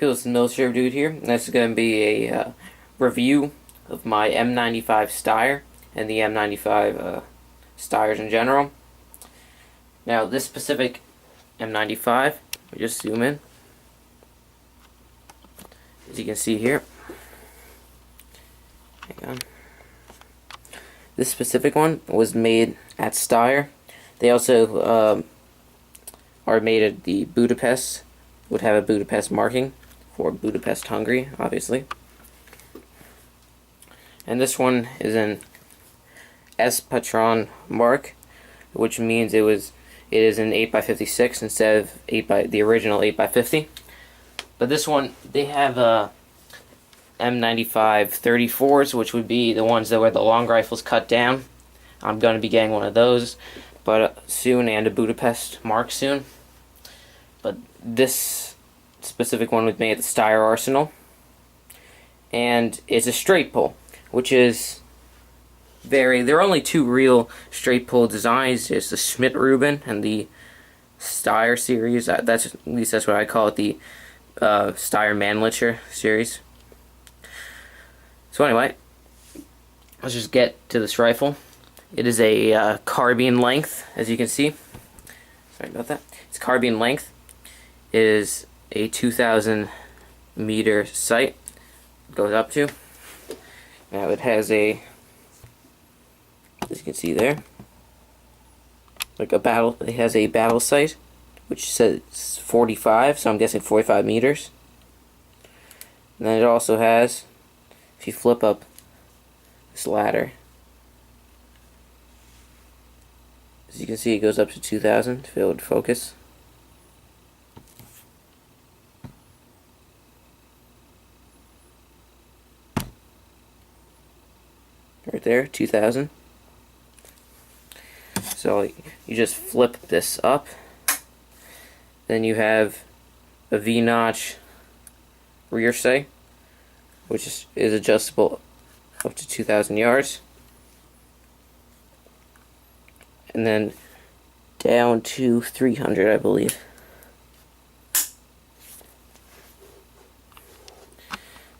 people, it's the military dude here, and this is going to be a review of my M95 Steyr and the M95 Steyrs in general. Now, this specific M95, we just zoom in, as you can see here. Hang on. This specific one was made at Steyr. They also are made at the Budapest, would have a Budapest marking for Budapest, Hungary, obviously. And this one is an S Patron mark, which means it is an 8x56 instead of the original 8x50. But this one, they have M95 34s, which would be the ones that where the long rifles cut down. I'm going to be getting one of those, but soon, and a Budapest mark soon. But this specific one was made at the Steyr Arsenal, and it's a straight pull, which is there are only two real straight pull designs. It's the Schmidt-Rubin and the Steyr series. At least that's what I call it, the Steyr Mannlicher series. So anyway, let's just get to this rifle. It is a carbine length, as you can see. Sorry about that. Its carbine length is a 2,000 meter sight. It goes up to. Now it has a, as you can see there, like a battle. It has a battle sight, which says 45, so I'm guessing 45 meters. And then it also has, if you flip up this ladder, as you can see, it goes up to 2,000 if it would focus. Right there, 2,000. So you just flip this up. Then you have a V-notch rear sight, which is adjustable up to 2,000 yards. And then down to 300, I believe.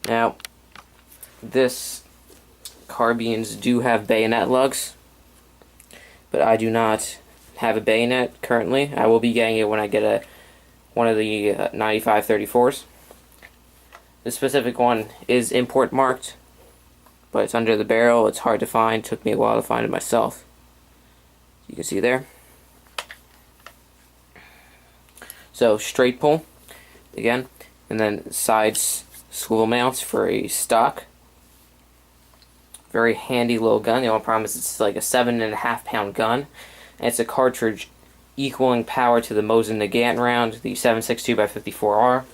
Now, this carbines do have bayonet lugs, but I do not have a bayonet currently. I will be getting it when I get one of the 95 34s. This specific one is import marked, but it's under the barrel. It's hard to find. It took me a while to find it myself. You can see there. So straight pull again, and then side swivel mounts for a stock. Very handy little gun. The only problem is it's like a 7.5 pound gun, and it's a cartridge equaling power to the Mosin Nagant round, the 7.62x54R,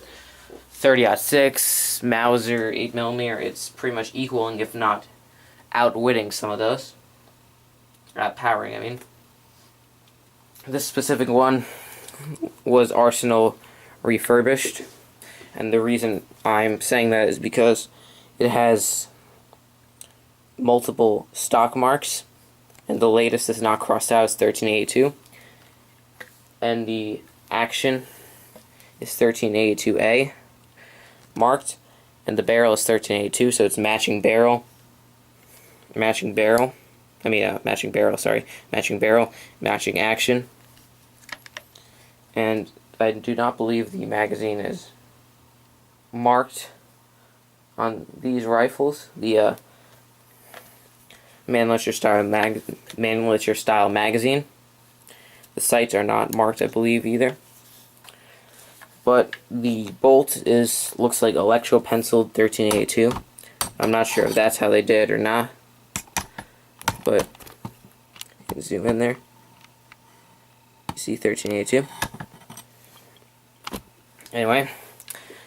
30-06, Mauser 8mm. It's pretty much equaling, if not outwitting, some of those. Powering, I mean. This specific one was Arsenal refurbished, and the reason I'm saying that is because it has multiple stock marks, and the latest is not crossed out, is 1382, and the action is 1382A marked, and the barrel is 1382, so it's matching barrel, matching barrel, matching action. And I do not believe the magazine is marked on these rifles. The Mannlicher style magazine. The sights are not marked, I believe, either. But the bolt looks like electro penciled 1382. I'm not sure if that's how they did or not, but you can zoom in there. You see 1382. Anyway,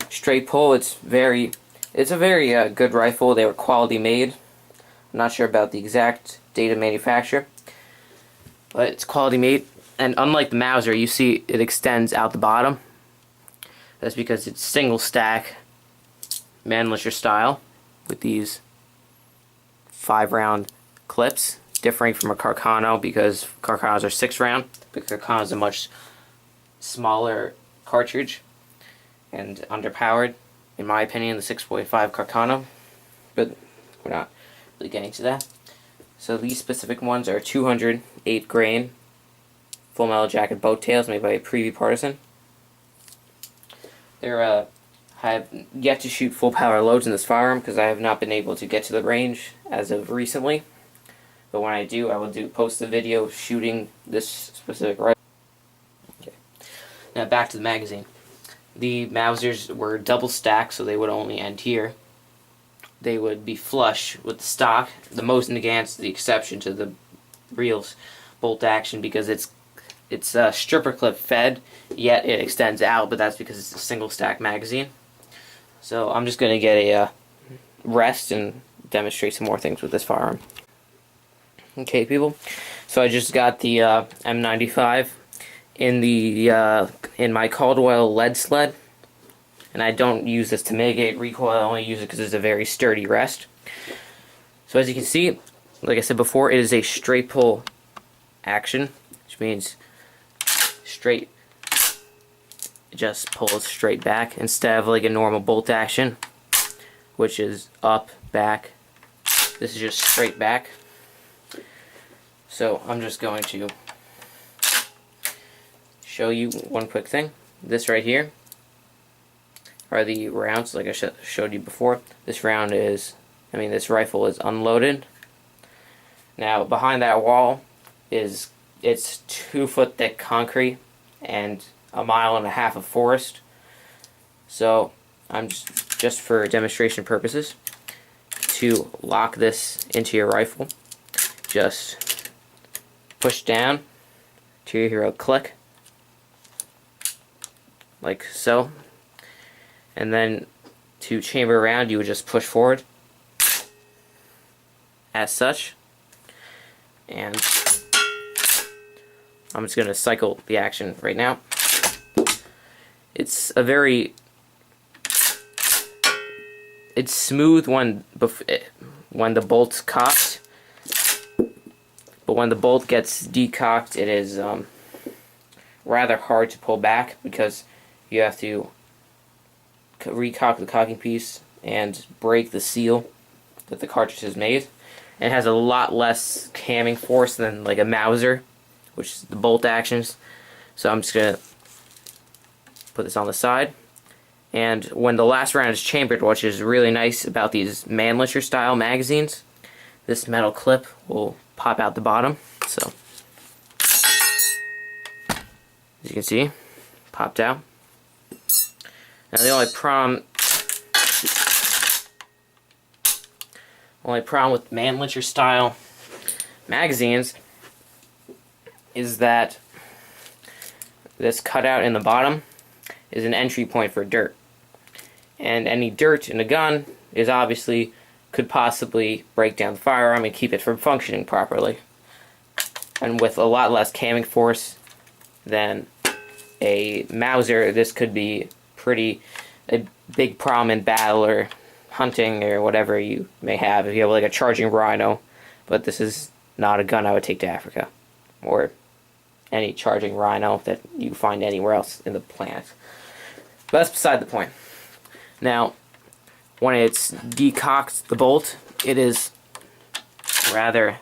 straight pull. It's a very good rifle. They were quality made. I'm not sure about the exact date of manufacture, but it's quality made. And unlike the Mauser, you see it extends out the bottom. That's because it's single stack Mannlicher style with these 5-round clips, differing from a Carcano because Carcanos are 6-round, but Carcano is a much smaller cartridge and underpowered. in my opinion, the 6.5 Carcano, but we're not really getting to that. So these specific ones are 208 grain full metal jacket boat tails made by Preview Partisan. They're I have yet to shoot full power loads in this firearm because I have not been able to get to the range as of recently. But when I do, I will post the video shooting this specific rifle. Okay. Now back to the magazine. The Mausers were double stacked, so they would only end here. They would be flush with the stock. The Mosin Nagant's the exception to the Reel's bolt action because it's stripper clip fed, yet it extends out, but that's because it's a single stack magazine. So I'm just going to get a rest and demonstrate some more things with this firearm. Okay, people. So I just got the M95 in my Caldwell lead sled, and I don't use this to mitigate recoil. I only use it because it's a very sturdy rest. So as you can see, like I said before, it is a straight pull action, which means straight. It just pulls straight back instead of like a normal bolt action, which is up, back. This is just straight back. So I'm just going to show you one quick thing. This right here are the rounds, like I showed you before. This rifle is unloaded. Now behind that wall it's 2 foot thick concrete and 1.5 miles of forest. So I'm just for demonstration purposes, to lock this into your rifle, just push down till you hear a click, like so, and then to chamber around you would just push forward as such, and I'm just going to cycle the action right now. It's smooth when the bolt's cocked, but when the bolt gets decocked, it is rather hard to pull back because you have to recock the cocking piece and break the seal that the cartridge has made. And it has a lot less camming force than like a Mauser, which is the bolt actions. So I'm just gonna put this on the side, and when the last round is chambered, which is really nice about these Mannlicher style magazines, this metal clip will pop out the bottom. So as you can see, popped out. Now the only problem with Mannlicher style magazines is that this cutout in the bottom is an entry point for dirt, and any dirt in a gun could possibly break down the firearm and keep it from functioning properly. And with a lot less camming force than a Mauser, this could be a big problem in battle or hunting or whatever you may have if you have like a charging rhino. But this is not a gun I would take to Africa or any charging rhino that you find anywhere else in the planet. But that's beside the point. Now, when it's decocked the bolt, it is rather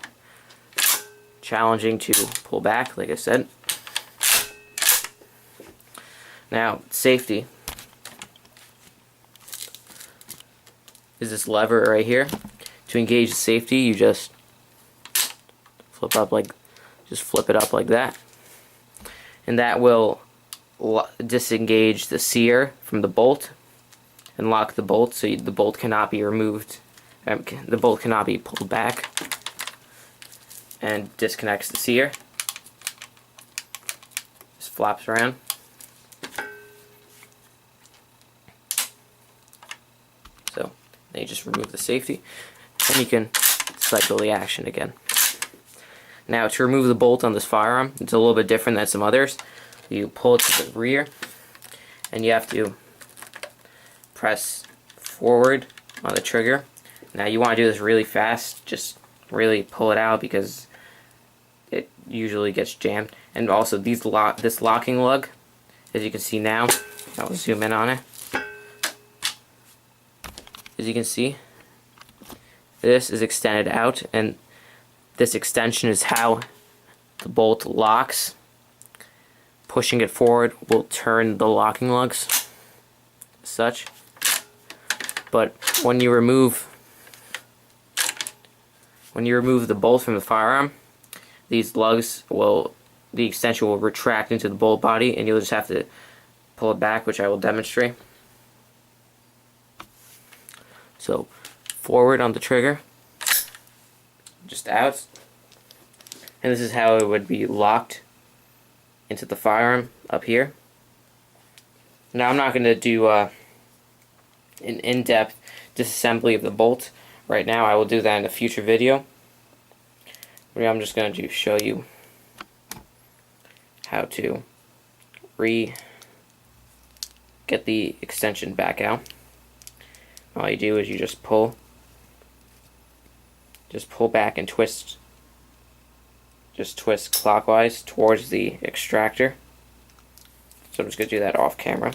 challenging to pull back, like I said. Now, safety is this lever right here. To engage the safety, you just flip it up like that, and that will disengage the sear from the bolt and lock the bolt, so the bolt cannot be removed. The bolt cannot be pulled back, and disconnects the sear. Just flaps around. So then you just remove the safety, and you can cycle the action again. Now to remove the bolt on this firearm, it's a little bit different than some others. You pull it to the rear, and you have to press forward on the trigger. Now you want to do this really fast, just really pull it out because it usually gets jammed. And also this locking lug, as you can see now, I'll zoom in on it. as you can see, this is extended out, and this extension is how the bolt locks. Pushing it forward will turn the locking lugs, such. But when you remove the bolt from the firearm, these lugs the extension will retract into the bolt body, and you'll just have to pull it back, which I will demonstrate. So, forward on the trigger, just out, and this is how it would be locked into the firearm up here. Now I'm not going to do an in-depth disassembly of the bolt right now. I will do that in a future video. But I'm just going to show you how to get the extension back out. All you do is you just pull back and twist. Just twist clockwise towards the extractor. So I'm just going to do that off camera.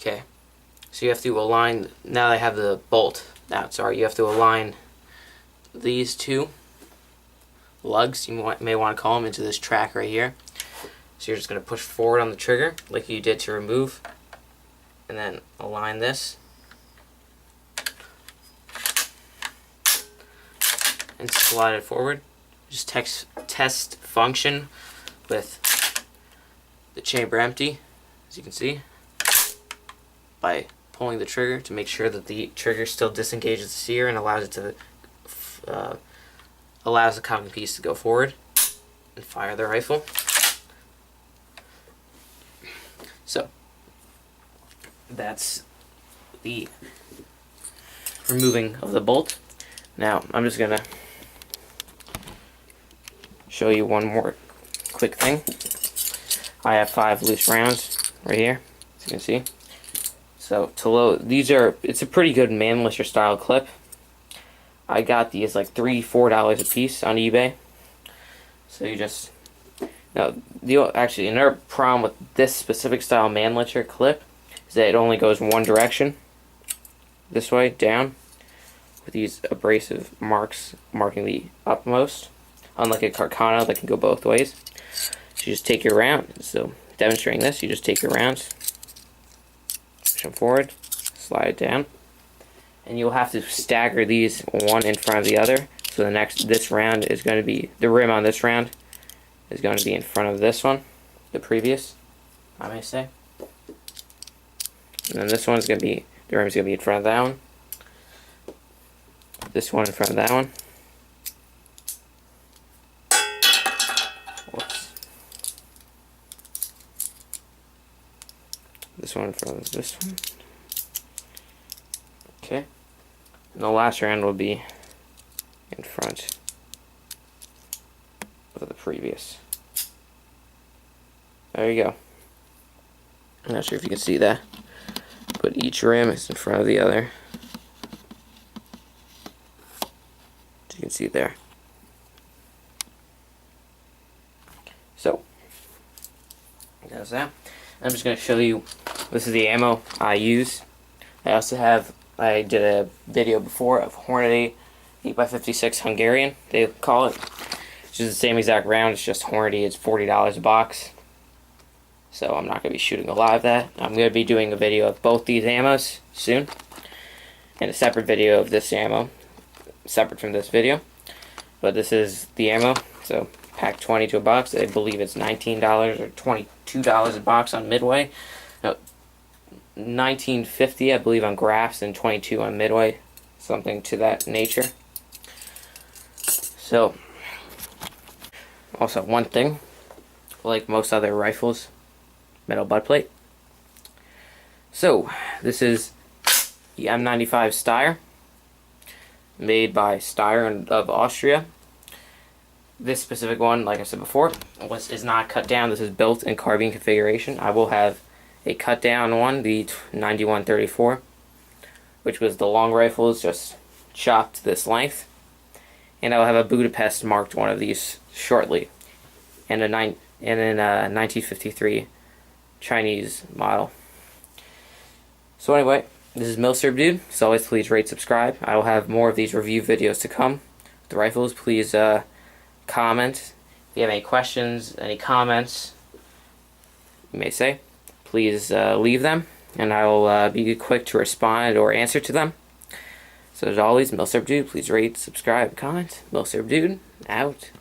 Okay, so you have to align, now that I have the bolt out, sorry, you have to align these two lugs, you may want to call them, into this track right here. So you're just going to push forward on the trigger like you did to remove, and then align this. And slide it forward. Just test function with the chamber empty, as you can see, by pulling the trigger to make sure that the trigger still disengages the sear and allows it to allows the cocking piece to go forward and fire the rifle. So that's the removing of the bolt. Now I'm just gonna show you one more quick thing. I have 5 loose rounds right here, as you can see. So to load, it's a pretty good Manlicher style clip. I got these like $3-4 a piece on eBay. So you just, actually another problem with this specific style Manlicher clip is that it only goes one direction, this way, down, with these abrasive marks marking the upmost. Unlike a Carcano that can go both ways. So you just take your round. So demonstrating this, you just take your rounds, push them forward, slide it down, and you'll have to stagger these one in front of the other. So this round is going to be, the rim on this round is going to be in front of this one, the previous, I may say. And then this one's going to be, the rim's going to be in front of that one. This one in front of that one. This one in front of this one. Okay. And the last round will be in front of the previous. There you go. I'm not sure if you can see that, but each rim is in front of the other. As you can see there. So, there's that. I'm just going to show you, this is the ammo I use. I did a video before of Hornady 8x56 Hungarian, they call it. Which is the same exact round, it's just Hornady, it's $40 a box. So I'm not going to be shooting a lot of that. I'm going to be doing a video of both these ammos soon. And a separate video of this ammo, separate from this video. But this is the ammo, so pack 20 to a box. I believe it's $19 or $22 a box on Midway. No, $19.50 I believe on Graphs and $22 on Midway, something to that nature. So, also one thing, like most other rifles, metal butt plate. So, this is the M95 Steyr, made by Steyr of Austria. This specific one, like I said before, is not cut down. This is built in carbine configuration. I will have a cut down one, the 9134, which was the long rifles, just chopped to this length. And I will have a Budapest marked one of these shortly, and a 1953 Chinese model. So anyway, this is Milsurb Dude. As always, please rate, subscribe. I will have more of these review videos to come. The rifles, please comment. If you have any questions, any comments, you may say, please leave them, and I will be quick to respond or answer to them. So as always, Milsurb Dude, please rate, subscribe, comment. Milsurb Dude, out.